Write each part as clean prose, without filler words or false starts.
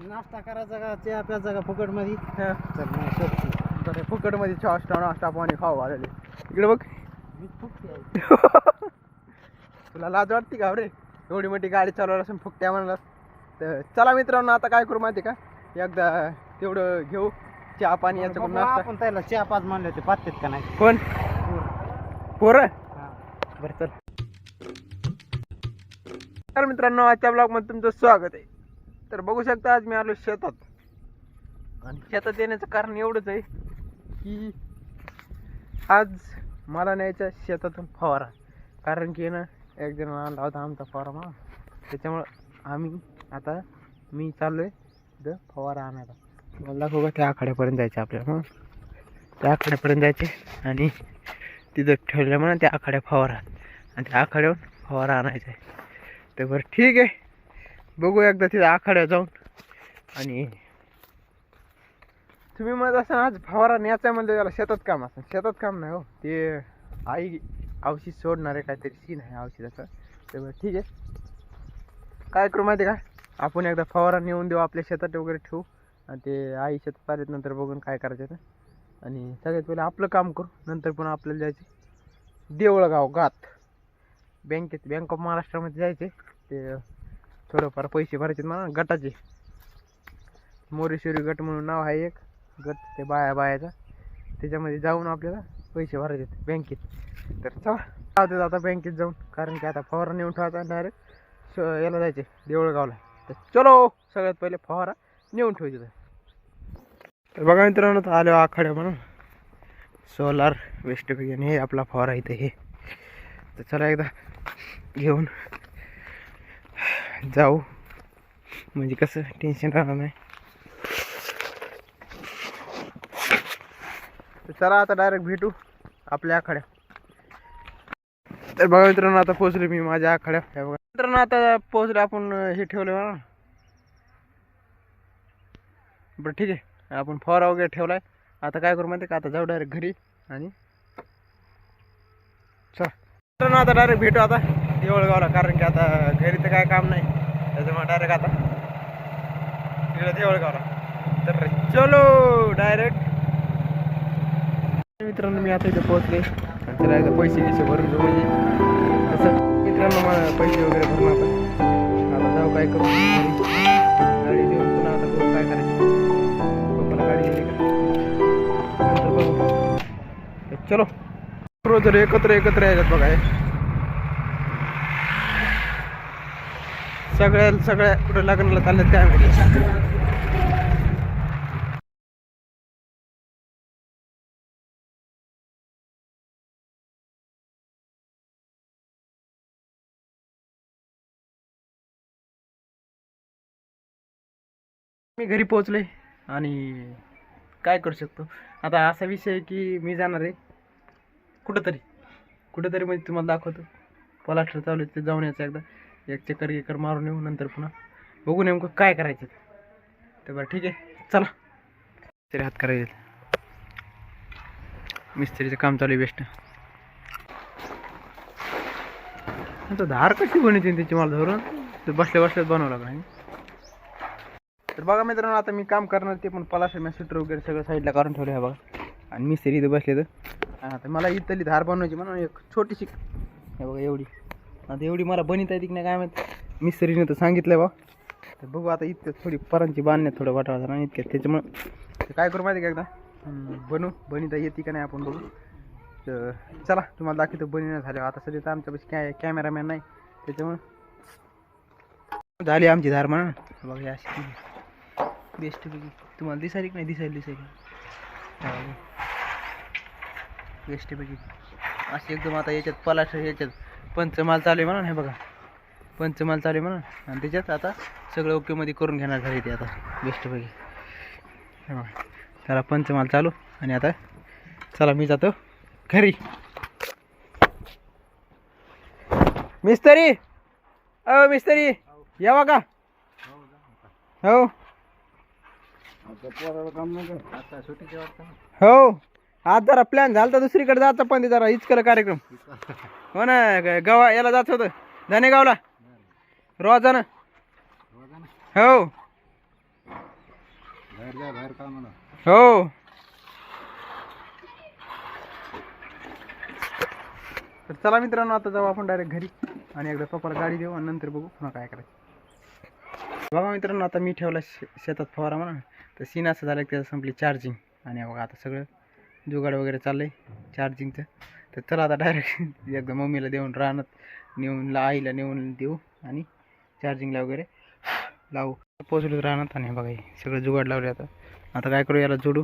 नाश्ता करायचा का चहा प्यायचा का फुकट मध्ये हा. तर मग सोडतो. तर फुकट मध्ये चहा नाश्ता पाणी खाऊ आलेले इकडे बघ. मी फुकटी आहे. तुला लाज वाटते का रे एवढी मोठी गाडी चालवणार असून फुकट्या म्हणलास. तर चला मित्रांनो आता काय करू माहिती का एकदा तेवढं घेऊ चहा पाणी याच्याकडून बाबा, नाश्ता. आपण त्याला चहा पाच म्हणले होते पाचतेत का नाही कोण पोरं हा. बरं चल. तर मित्रांनो आजच्या ब्लॉग मध्ये तुमचं स्वागत आहे. तर बघू शकता आज मी आलो शेतात आणि शेतात येण्याचं कारण एवढंच आहे की आज मला न्यायचं शेतातून फवारा. कारण की ना एक जण आणला होता आमचा फवारा म्हणून त्याच्यामुळं मी चाललोय तिथं फवारा आणायला. मला दाखव का त्या आखाड्यापर्यंत जायचं आपल्याला. त्या आखाड्यापर्यंत जायचे आणि तिथं ठेवलं म्हणा त्या आखाड्या फवारा आणि त्या आखाड्यावर फवारा आणायचा आहे. तर बरं ठीक आहे बघू एकदा तिथं आखाड्यावर जाऊन. आणि तुम्ही म्हणत असाल आज फवारा न्यायचा आहे म्हणजे त्याला शेतात काम असं. शेतात काम नाही हो, ते आई औषध सोडणार आहे काहीतरी सीन आहे औषधाचा. तर बरं ठीक आहे काय करू माहिती का आपण एकदा फवारा नेऊन देऊ आपल्या शेतात वगैरे ठेवू आणि ते आई शेतात पाहिलेत नंतर बघून काय करायचं तर. आणि सगळ्यात पहिले आपलं काम करू नंतर पण आपल्याला जायचे देवळगाव गात बँक ऑफ महाराष्ट्रामध्ये जायचे. ते थोडंफार पैसे भरायचे म्हणा गटाचे. मोरेश्वरी गट म्हणून नाव आहे एक गट ते बायाचा. त्याच्यामध्ये जाऊन आपल्याला पैसे भरायचे बँकेत. तर चला जाऊ आता बँकेत जाऊन कारण की आता फवारा नेऊन ठेवायचा डायरेक्ट याला जायचे देवळगावला. तर चलो सगळ्यात पहिले फवारा नेऊन ठेवायचे. तर बघा मित्रांनो आलो आखाड्या म्हणून सोलार वेस्ट बिगन हे आपला फवारा इथे हे. तर चला एकदा घेऊन जाऊ म्हणजे कसं टेन्शन राहणार नाही. तर चला आता डायरेक्ट भेटू आपल्या आखाड्या. तर बघा मित्रांनो आता पोहोचले मी माझ्या आखाड्या. बघा मित्रांनो आता पोहोचले आपण हे ठेवलं मला. बरं ठीक आहे आपण फवारा वगैरे ठेवलाय. आता काय करू माहिती का आता जाऊ डायरेक्ट घरी आणि चला मित्रांनो आता डायरेक्ट भेटू आता देवळगावला. कारण की आता घरी तर काय काम नाही त्याच्यामुळे डायरेक्ट आता तिकडे देवळगावला. तर चलो डायरेक्ट. मित्रांनो मी आता इथे पोहोचले आणि त्याला एकदा पैसे भरून घेऊ म्हणजे तसं मित्रांनो मला पैसे वगैरे भरून आता जाऊ काय करू गाडी देऊन पुन्हा आता बघू काय करायचं. पप्पाला गाडी दिली का नंतर बघू. तर चलो रोज एकत्र यायच्यात बघा हे सगळ्या कुठे लग्नाला चालल्यात काय माहिती. मी घरी पोहोचले आणि काय करू शकतो आता असा विषय आहे की मी जाणार आहे कुठंतरी म्हणजे तुम्हाला दाखवतो. पलास्टर चालू आहे ते जाऊन यायचं एकदा एक चक्कर मारून येऊ नंतर पुन्हा बघू नेमकं काय करायचं. तर बरं ठीक आहे चला. तरी हात करायचे मिस्त्रीचं काम चालू आहे बेस्ट. आता धार कशी बनवते त्याची मला धरून तर बसल्याच बनवावं लागणार. तर बघा मित्रांनो आता मी काम करणार ते पण पलास्टर मी स्वेटर वगैरे सगळं साईडला काढून ठेवलं आहे बघा. आणि मिस्त्री इथं बसले तर आता मला इथली धार बनवायची म्हणून एक छोटीशी हे बघा एवढी. आता एवढी मला बनवता येते की नाही काय माहीत मिस्त्रीने तर सांगितलं बा. तर बघू आता इतकं थोडी परांची बांधण्यात थोडं वाटावं नाही इतक्यात त्याच्यामुळं काय करू माहिती का एकदा बनवता येते का नाही आपण बघू. तर चला तुम्हाला दाखवतो बनवणं झालं. आता सध्या तर आमच्यापाशी कॅमेरामॅन नाही त्याच्यामुळं झाली आमची धार म्हणा बघा अशी बेस्ट पैकी. तुम्हाला दिसायली की नाही दिसायली बेस्ट पैकी अशी एकदम. आता याच्यात पलास्टर याच्यात पंचमाल चालू आहे म्हणा हे बघा पंचमाल चालू आहे म्हणा आणि त्याच्यात आता सगळं ओकेमध्ये करून घेणार झाले ते आता बेस्ट पैकी हे बघा. त्याला पंचमाल चालू आणि आता चला मी जातो घरी. मिस्त्री मिस्त्री यावा का हो हो आज जरा प्लॅन झाला तर दुसरीकडे जायचं पण ते जरा इचकलं कार्यक्रम हो ना. गावा याला जायचं होतं धनेगावला रोजानं हो. बाहेर का म्हणा. हो. तर चला मित्रांनो, आता जाऊ आपण डायरेक्ट घरी आणि एकदा पप्पाला गाडी देऊ आणि नंतर बघू पुन्हा काय करायचं. बघा मित्रांनो, आता मी ठेवला शेतात फवारा म्हणा, तर सीन असं झालं की त्याचं संपली चार्जिंग. आणि बघा आता सगळं जुगाड वगैरे चाललं आहे चार्जिंगचं. तर चला आता डायरेक्ट एकदा मम्मीला देऊन राहणार नेऊन आईला नेऊन देऊ आणि चार्जिंगला वगैरे लावू. पोचलो राहणार आणि बघा हे सगळं जुगाड लावले. आता काय करू, याला जोडू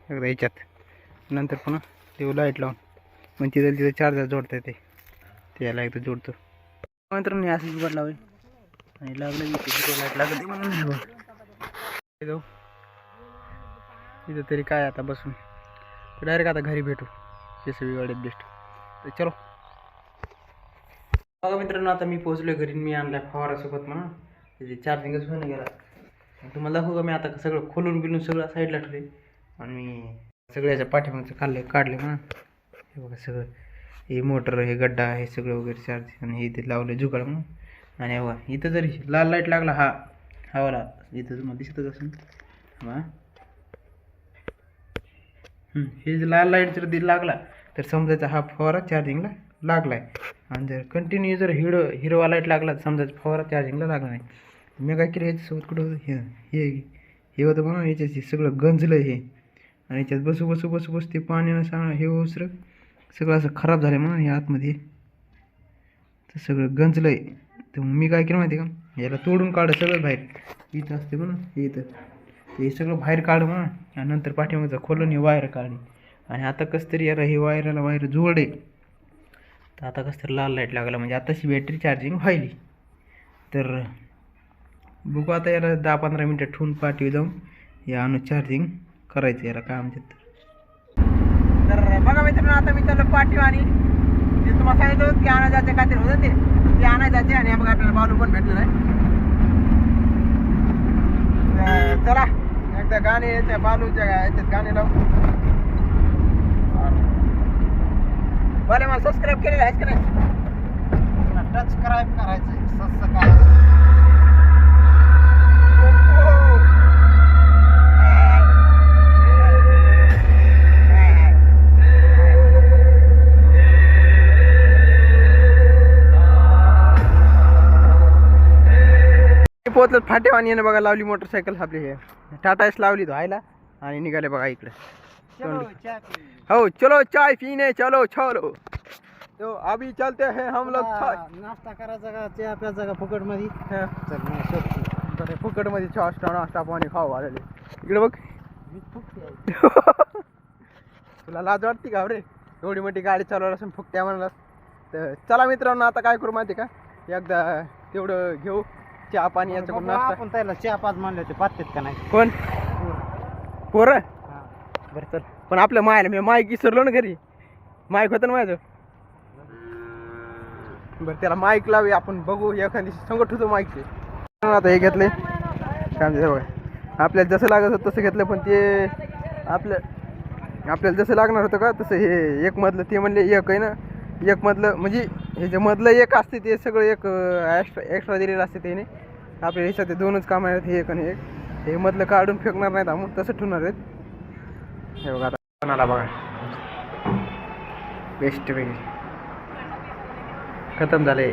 एकदा याच्यात, नंतर पुन्हा देऊ लाईट लावून. मग तिथं चार्जर जोडता येते, ते याला एकदा जोडतो. नंतर मी असं जुगाड लावेल आणि लागलं लाईट लागते म्हणून जाऊ तिथं तरी काय आता बसून. डायरेक्ट आता घरी भेटू जेसीबी गाडीत बेस्ट. तर चलो बघा मित्रांनो, आता मी पोहोचलो घरी. मी आणला फवारासोबत म्हणा, त्याची चार्जिंगच होऊन गेला. तुम्हाला दाखवू का मी आता सगळं खोलून बिलून सगळं साईडला ठेवले आणि मी सगळ्याच्या पाठीमागचं काढले म्हणा. हे बघा सगळं, हे मोटर, हे गड्डा, हे सगळं वगैरे चार्ज आणि इथे लावलं जुगाड म्हणून. आणि बघा इथं जरी लाल लाईट लागला हा वाला इथं तुम्हाला दिसतच असेल. हां हे जर लाल लाईट जर लागला तर समजायचा हा फवारा चार्जिंगला लागला आहे. आणि जर कंटिन्यू जर हिरवा लाईट लागला तर समजायचं फवारा चार्जिंगला लागला नाही. मी काय केलं ह्याच्यासोबत कुठं होतं हे होतं म्हणून याच्यात सगळं गंजलं हे. आणि याच्यात बसू ते पाण्यानं हे ओसरं सगळं असं खराब झालं म्हणून हे आतमध्ये तर सगळं गंजलं आहे. तर मी काय केलं माहिती का, याला तोडून काढलं सगळं बाहेर. इथं असते म्हणून हे इथं ते सगळं बाहेर काढ म्हणून. आणि नंतर पाठीमागचं खोलून हे वायर काढली. आणि आता कसं तरी याला हे वायर जोडे. तर आता कसं तरी लाल लाईट लागला, म्हणजे आताशी बॅटरी चार्जिंग व्हायली. तर बघू आता याला 10-15 मिनटं ठेवून पाठी जाऊन हे आणून चार्जिंग करायचं याला काय आमच्यात. तर बघा मित्रांनो, आता मी त्याला पाठी आणि ते तुम्हाला सांगितलं होतं की आणायचं काहीतरी होतं ते आणायचं जायचे. आणि बघा आपल्याला बालू पण भेटलेलं आहे. चला एकदा गाणे याच्या बालूच्या याच्यात गाणे लावू. भले मला सबस्क्राईब केलेलं आहेच का नाही, सबस्क्राईब करायचं सबस्क्राईब. पोहोचलं फाटेवानी यानं बघा लावली मोटरसायकल आपली. हे टाटा एस लावली धुवायला आणि निघाले बघा इकडे. हो चलो चाय पीने चलो. तो अभी चलते हैं हम लोग. नाश्ता करायचा का चहा प्यायचा का फुकट मध्ये. फुकट मध्ये नाश्ता पाणी खाऊ आलेले इकडे बघ. तुला लाज वाटते का रे, एवढी मोठी गाडी चालवणार असून फुकट्या म्हणाला. तर चला मित्रांनो, आता काय करू माहिती का, एकदा तेवढं घेऊ चहा पाणी याचं पण नाश्ता. आपण त्याला चहा पाच म्हणले होते पाचतेत का नाही. कोण पोरं बरं चल. पण आपल्या मायला मी माईक विसरलो ना घरी. माईक होतं ना माझं. बरं त्याला माईक लावी आपण, बघू एखादी संकट होतो माईकचे. आता हे घेतले काय म्हणते बघा, आपल्याला जसं लागत होतं तसं घेतलं. पण ते आपल्याला जसं लागणार होतं का तसं हे एक मधलं ते म्हणले एक आहे ना, एक मधलं म्हणजे हे जे मधलं एक असते ते सगळं एक एक्स्ट्रा दिलेलं असते त्याने. आपल्या ह्याच्यात ते दोनच काम आहेत, हे एक आणि एक. हे मधलं काढून फेकणार नाहीत मग तसं ठेवणार आहेत. हे बघा आता कोणाला बघा बेस्ट पैकी खतम झाले.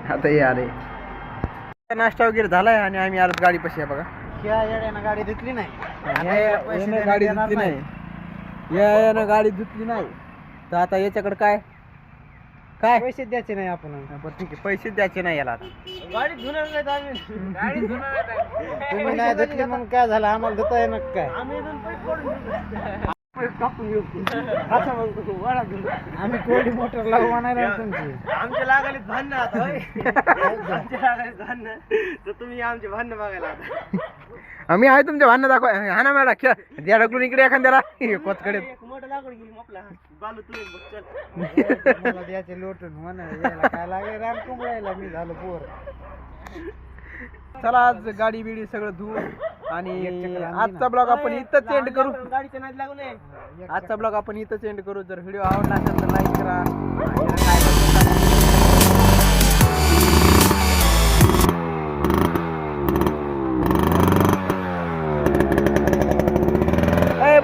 आता हे आले नाश्ता वगैरे झालाय आणि आम्ही आलो गाडीपाशी आहे बघा. या येड्यानं गाडी धुतली नाही, गाडी धुतली नाही, यानं गाडी धुतली नाही. तर आता याच्याकडे काय पैसे द्यायचे नाही आपण. बरं ठीक आहे, पैसे द्यायचे नाही याला. गाडी धुणार नाही आम्ही. गाडी तुम्ही नाही धुतली मग काय झालं, आम्हाला धुता येणार काय. आम्ही कोरडी मोटर लावू म्हणायला तुमची. आमच्या लागालीत भांडणं आता आमच्या लागालीत भांडणं, तर तुम्ही आमचे भांडणं बघायला आता. आम्ही आहे तुमच्या भांडणं दाखवा. हा ना मॅडम खेळ द्या ढकलून इकडे एखाद्याला कोचकडे. मला द्यायचे लोटून म्हणा यायला काय लागले रान कुंबळायला मी झालो पोर. चला आज गाडी बिडी सगळं धुवू आणि आजचा ब्लॉग आपण इथंच एंड करू. आजचा ब्लॉग आपण इथंच एंड करू. जर व्हिडिओ आवडला असेल तर लाईक करा.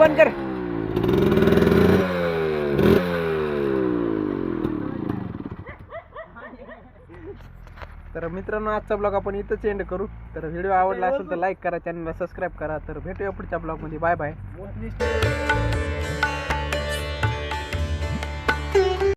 बंद कर. तर मित्रांनो आजचा ब्लॉग आपण इथंच एंड करू. तर व्हिडिओ आवडला असेल तर लाईक करा, चॅनलला सबस्क्राईब करा. तर भेटूया पुढच्या ब्लॉगमध्ये. Bye bye.